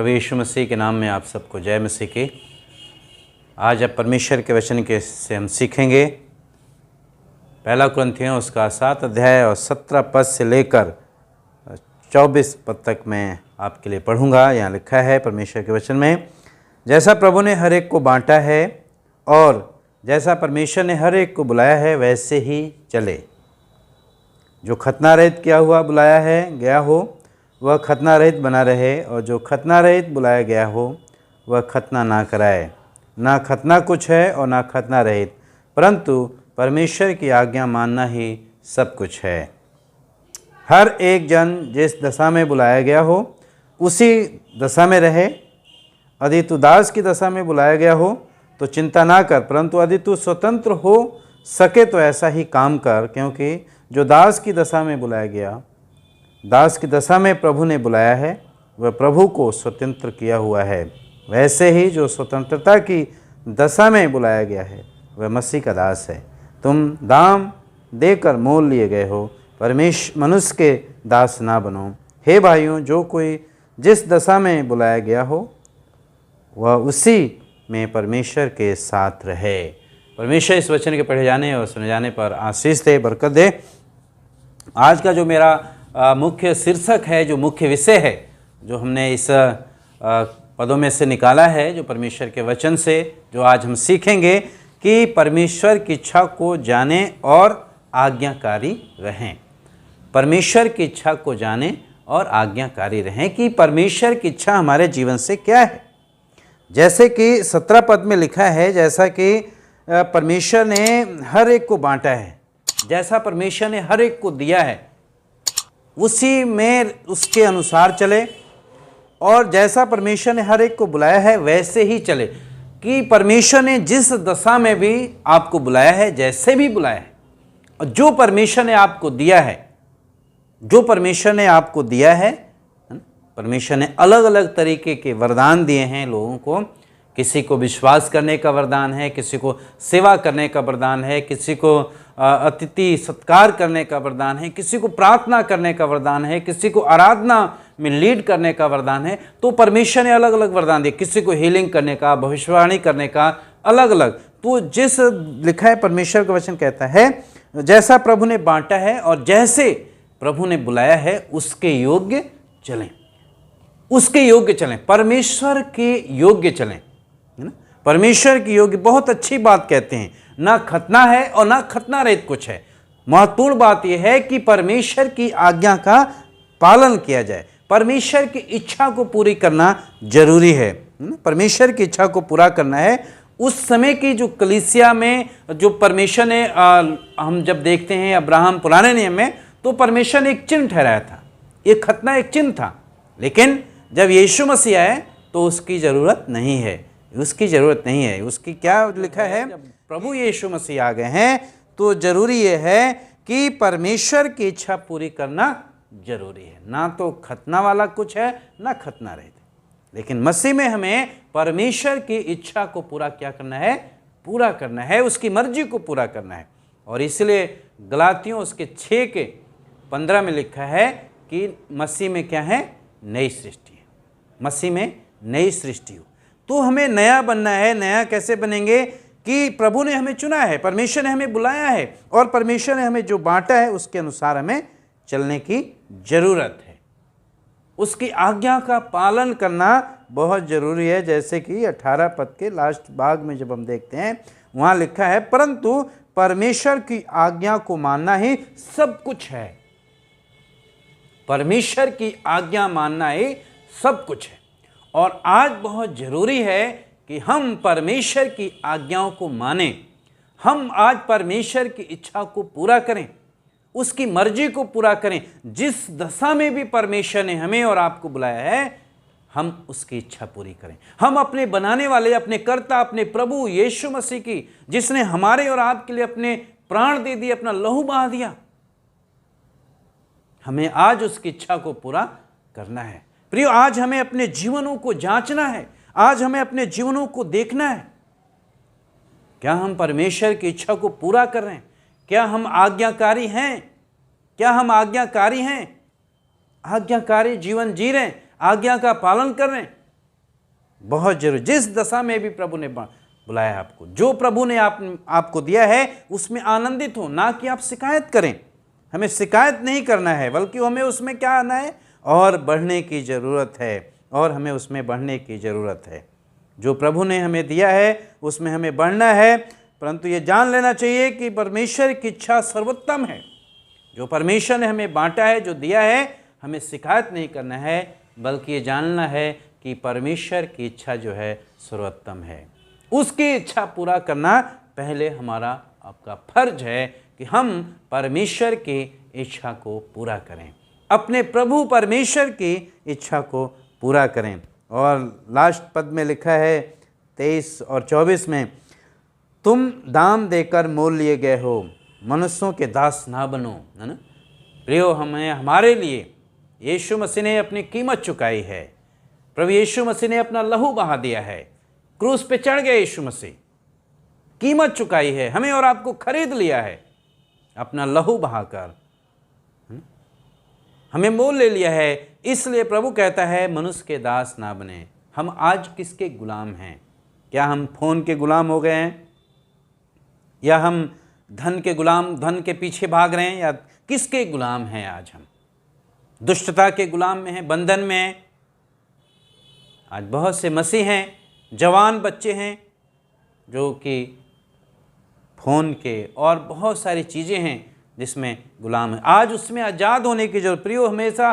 प्रभु यीशु मसीह के नाम में आप सबको जय मसीह की। आज अब परमेश्वर के वचन के से हम सीखेंगे पहला कुरिन्थियों उसका 7 अध्याय और 17 पद से लेकर 24 पद तक मैं आपके लिए पढ़ूंगा। यहाँ लिखा है परमेश्वर के वचन में, जैसा प्रभु ने हर एक को बांटा है और जैसा परमेश्वर ने हर एक को बुलाया है वैसे ही चले। जो खतना रहित किया हुआ बुलाया है गया हो वह खतना रहित बना रहे, और जो खतना रहित बुलाया गया हो वह खतना ना कराए। ना खतना कुछ है और ना खतना रहित, परंतु परमेश्वर की आज्ञा मानना ही सब कुछ है। हर एक जन जिस दशा में बुलाया गया हो उसी दशा में रहे। यदि तू दास की दशा में बुलाया गया हो तो चिंता ना कर, परंतु यदि तू स्वतंत्र हो सके तो ऐसा ही काम कर, क्योंकि जो दास की दशा में बुलाया गया, दास की दशा में प्रभु ने बुलाया है, वह प्रभु को स्वतंत्र किया हुआ है। वैसे ही जो स्वतंत्रता की दशा में बुलाया गया है वह मसीह का दास है। तुम दाम देकर मोल लिए गए हो, मनुष्य के दास ना बनो। हे भाइयों, जो कोई जिस दशा में बुलाया गया हो वह उसी में परमेश्वर के साथ रहे। परमेश्वर इस वचन के पढ़े जाने और सुने जाने पर आशीष दे, बरकत दे। आज का जो मेरा मुख्य शीर्षक है, जो मुख्य विषय है, जो हमने इस पदों में से निकाला है, जो परमेश्वर के वचन से जो आज हम सीखेंगे कि परमेश्वर की इच्छा को जाने और आज्ञाकारी रहें। परमेश्वर की इच्छा को जाने और आज्ञाकारी रहें कि परमेश्वर की इच्छा हमारे जीवन से क्या है। जैसे कि 17 पद में लिखा है, जैसा कि परमेश्वर ने हर एक को बांटा है, जैसा परमेश्वर ने हर एक को दिया है उसी में उसके अनुसार चले, और जैसा परमेश्वर ने हर एक को बुलाया है वैसे ही चले। कि परमेश्वर ने जिस दशा में भी आपको बुलाया है, जैसे भी बुलाया है, और जो परमेश्वर ने आपको दिया है, जो परमेश्वर ने आपको दिया है, परमेश्वर ने अलग अलग तरीके के वरदान दिए हैं लोगों को। किसी को विश्वास करने का वरदान है, किसी को सेवा करने का वरदान है, किसी को अतिथि सत्कार करने का वरदान है, किसी को प्रार्थना करने का वरदान है, किसी को आराधना में लीड करने का वरदान है। तो परमेश्वर ने अलग अलग वरदान दिए, किसी को हीलिंग करने का, भविष्यवाणी करने का, अलग अलग। तो जिस लिखा है परमेश्वर का वचन कहता है, जैसा प्रभु ने बांटा है और जैसे प्रभु ने बुलाया है उसके योग्य चलें, उसके योग्य चलें, परमेश्वर के योग्य चलें, है ना। परमेश्वर की योग्य, बहुत अच्छी बात कहते हैं। ना खतना है और ना खतना रहित कुछ है। महत्वपूर्ण बात यह है कि परमेश्वर की आज्ञा का पालन किया जाए। परमेश्वर की इच्छा को पूरी करना जरूरी है। परमेश्वर की इच्छा को पूरा करना है। उस समय की जो कलीसिया में जो परमेश्वर ने हम जब देखते हैं अब्राहम पुराने नियम में, तो परमेश्वर ने एक चिन्ह ठहराया था, एक खतना एक चिन्ह था। लेकिन जब यीशु मसीह आए तो उसकी ज़रूरत नहीं है, उसकी ज़रूरत नहीं है। उसकी क्या लिखा है, जब प्रभु यीशु मसीह आ गए हैं तो ज़रूरी ये है कि परमेश्वर की इच्छा पूरी करना जरूरी है। ना तो खतना वाला कुछ है, ना खतना रहित, लेकिन मसीह में हमें परमेश्वर की इच्छा को पूरा क्या करना है, पूरा करना है, उसकी मर्जी को पूरा करना है। और इसलिए गलातियों उसके 6:15 में लिखा है कि मसीह में क्या है, नई सृष्टि है। मसीह में नई सृष्टि हो तो हमें नया बनना है। नया कैसे बनेंगे कि प्रभु ने हमें चुना है, परमेश्वर ने हमें बुलाया है, और परमेश्वर ने हमें जो बांटा है उसके अनुसार हमें चलने की जरूरत है। उसकी आज्ञा का पालन करना बहुत जरूरी है। जैसे कि 18 पद के लास्ट भाग में जब हम देखते हैं, वहां लिखा है, परंतु परमेश्वर की आज्ञा को मानना ही सब कुछ है। परमेश्वर की आज्ञा मानना ही सब कुछ है। और आज बहुत जरूरी है कि हम परमेश्वर की आज्ञाओं को मानें। हम आज परमेश्वर की इच्छा को पूरा करें, उसकी मर्जी को पूरा करें। जिस दशा में भी परमेश्वर ने हमें और आपको बुलाया है, हम उसकी इच्छा पूरी करें। हम अपने बनाने वाले, अपने कर्ता, अपने प्रभु यीशु मसीह की, जिसने हमारे और आपके लिए अपने प्राण दे दिए, अपना लहू बहा दिया, हमें आज उसकी इच्छा को पूरा करना है। प्रियो, आज हमें अपने जीवनों को जांचना है। आज हमें अपने जीवनों को देखना है, क्या हम परमेश्वर की इच्छा को पूरा कर रहे हैं? क्या हम आज्ञाकारी हैं? क्या हम आज्ञाकारी हैं? आज्ञाकारी जीवन जी रहे हैं, आज्ञा का पालन कर रहे हैं, बहुत जरूरी। जिस दशा में भी प्रभु ने बुलाया आपको, जो प्रभु ने आपको दिया है उसमें आनंदित हो, ना कि आप शिकायत करें। हमें शिकायत नहीं करना है, बल्कि हमें उसमें क्या आना है, और बढ़ने की ज़रूरत है, और हमें उसमें बढ़ने की ज़रूरत है। जो प्रभु ने हमें दिया है उसमें हमें बढ़ना है, परंतु ये जान लेना चाहिए कि परमेश्वर की इच्छा सर्वोत्तम है। जो परमेश्वर ने हमें बांटा है, जो दिया है, हमें शिकायत नहीं करना है, बल्कि ये जानना है कि परमेश्वर की इच्छा जो है सर्वोत्तम है। उसकी इच्छा पूरा करना पहले हमारा आपका फर्ज है कि हम परमेश्वर की इच्छा को पूरा करें, अपने प्रभु परमेश्वर की इच्छा को पूरा करें। और लास्ट पद में लिखा है 23 और 24 में, तुम दाम देकर मोल लिए गए हो, मनुष्यों के दास ना बनो, है ना प्रियो। हमें हमारे लिए यीशु मसीह ने अपनी कीमत चुकाई है। प्रभु यीशु मसीह ने अपना लहू बहा दिया है, क्रूस पे चढ़ गए यीशु मसीह, कीमत चुकाई है, हमें और आपको खरीद लिया है अपना लहू बहाकर, हमें मोल ले लिया है। इसलिए प्रभु कहता है मनुष्य के दास ना बने। हम आज किसके गुलाम हैं? क्या हम फोन के गुलाम हो गए हैं, या हम धन के गुलाम, धन के पीछे भाग रहे हैं, या किसके गुलाम हैं? आज हम दुष्टता के गुलाम में हैं, बंधन में हैं। आज बहुत से मसीह हैं, जवान बच्चे हैं जो कि फ़ोन के और बहुत सारी चीज़ें हैं जिसमें गुलाम है। आज उसमें आज़ाद होने की जरूरत। प्रियो, हमेशा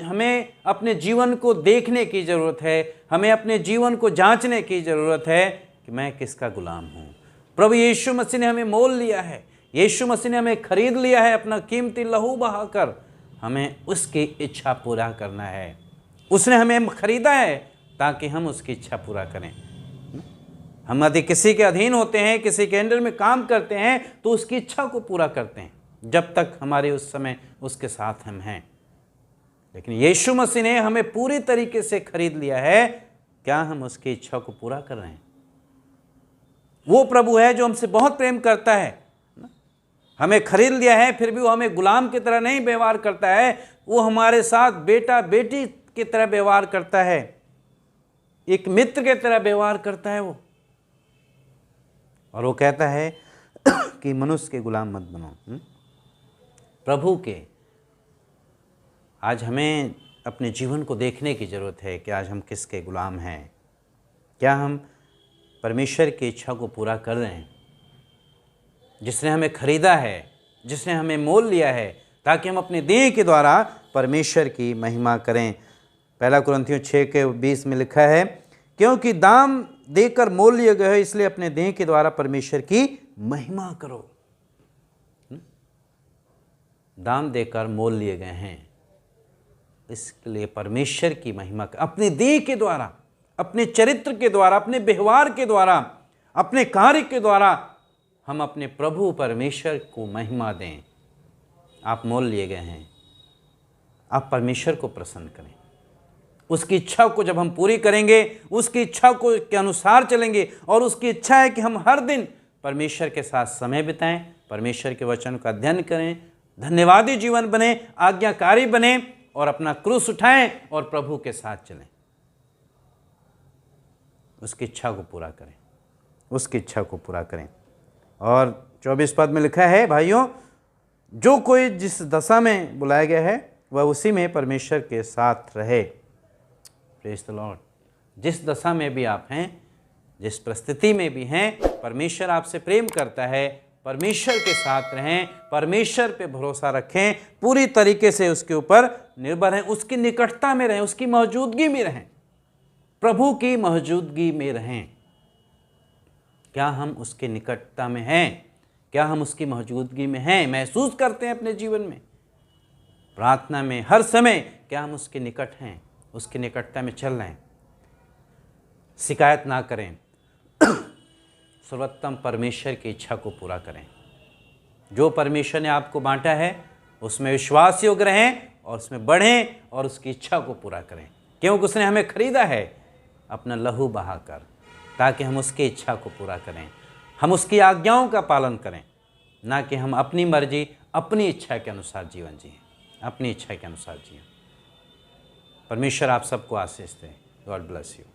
हमें अपने जीवन को देखने की ज़रूरत है, हमें अपने जीवन को जांचने की ज़रूरत है कि मैं किसका गुलाम हूँ। प्रभु यीशु मसीह ने हमें मोल लिया है, यीशु मसीह ने हमें खरीद लिया है अपना कीमती लहू बहाकर। हमें उसकी इच्छा पूरा करना है। उसने हमें खरीदा है ताकि हम उसकी इच्छा पूरा करें। हम यदि किसी के अधीन होते हैं, किसी के अंडर में काम करते हैं, तो उसकी इच्छा को पूरा करते हैं जब तक हमारे उस समय उसके साथ हम हैं। लेकिन यीशु मसीह ने हमें पूरी तरीके से खरीद लिया है। क्या हम उसकी इच्छा को पूरा कर रहे हैं? वो प्रभु है जो हमसे बहुत प्रेम करता है, हमें खरीद लिया है, फिर भी वो हमें गुलाम की तरह नहीं व्यवहार करता है। वो हमारे साथ बेटा बेटी की तरह व्यवहार करता है, एक मित्र की तरह व्यवहार करता है वो। और वो कहता है कि मनुष्य के गुलाम मत बनो, प्रभु के। आज हमें अपने जीवन को देखने की ज़रूरत है कि आज हम किसके गुलाम हैं। क्या हम परमेश्वर की इच्छा को पूरा कर रहे हैं, जिसने हमें खरीदा है, जिसने हमें मोल लिया है, ताकि हम अपने देह के द्वारा परमेश्वर की महिमा करें। 1 कुरिन्थियों 6:20 में लिखा है, क्योंकि दाम देकर मोल लिए गए हो, इसलिए अपने देह के द्वारा परमेश्वर की महिमा करो। दाम देकर मोल लिए गए हैं, इसलिए परमेश्वर की महिमा कर, अपने देह के द्वारा, अपने चरित्र के द्वारा, अपने व्यवहार के द्वारा, अपने कार्य के द्वारा हम अपने प्रभु परमेश्वर को महिमा दें। आप मोल लिए गए हैं, आप परमेश्वर को प्रसन्न करें। उसकी इच्छा को जब हम पूरी करेंगे, उसकी इच्छा को के अनुसार चलेंगे, और उसकी इच्छा है कि हम हर दिन परमेश्वर के साथ समय बिताएं, परमेश्वर के वचन का अध्ययन करें, धन्यवादी जीवन बने, आज्ञाकारी बने, और अपना क्रूस उठाएं और प्रभु के साथ चलें। उसकी इच्छा को पूरा करें, उसकी इच्छा को पूरा करें। और 24 पद में लिखा है, भाइयों, जो कोई जिस दशा में बुलाया गया है वह उसी में परमेश्वर के साथ रहे। Praise the Lord. जिस दशा में भी आप हैं, जिस परिस्थिति में भी हैं, परमेश्वर आपसे प्रेम करता है। परमेश्वर के साथ रहें, परमेश्वर पे भरोसा रखें, पूरी तरीके से उसके ऊपर निर्भर रहें, उसकी निकटता में रहें, उसकी मौजूदगी में रहें, प्रभु की मौजूदगी में रहें। क्या हम उसके निकटता में हैं? क्या हम उसकी मौजूदगी में हैं? महसूस करते हैं अपने जीवन में, प्रार्थना में, हर समय क्या हम उसके निकट हैं, उसकी निकटता में चल रहे हैं? शिकायत ना करें, सर्वोत्तम परमेश्वर की इच्छा को पूरा करें। जो परमेश्वर ने आपको बांटा है उसमें विश्वास योग्य रहें और उसमें बढ़ें और उसकी इच्छा को पूरा करें, क्योंकि उसने हमें खरीदा है अपना लहू बहाकर, ताकि हम उसकी इच्छा को पूरा करें, हम उसकी आज्ञाओं का पालन करें, ना कि हम अपनी मर्जी, अपनी इच्छा के अनुसार जीवन जिएं, अपनी इच्छा के अनुसार जिएं। परमेश्वर आप सबको आशीष दें। God bless you.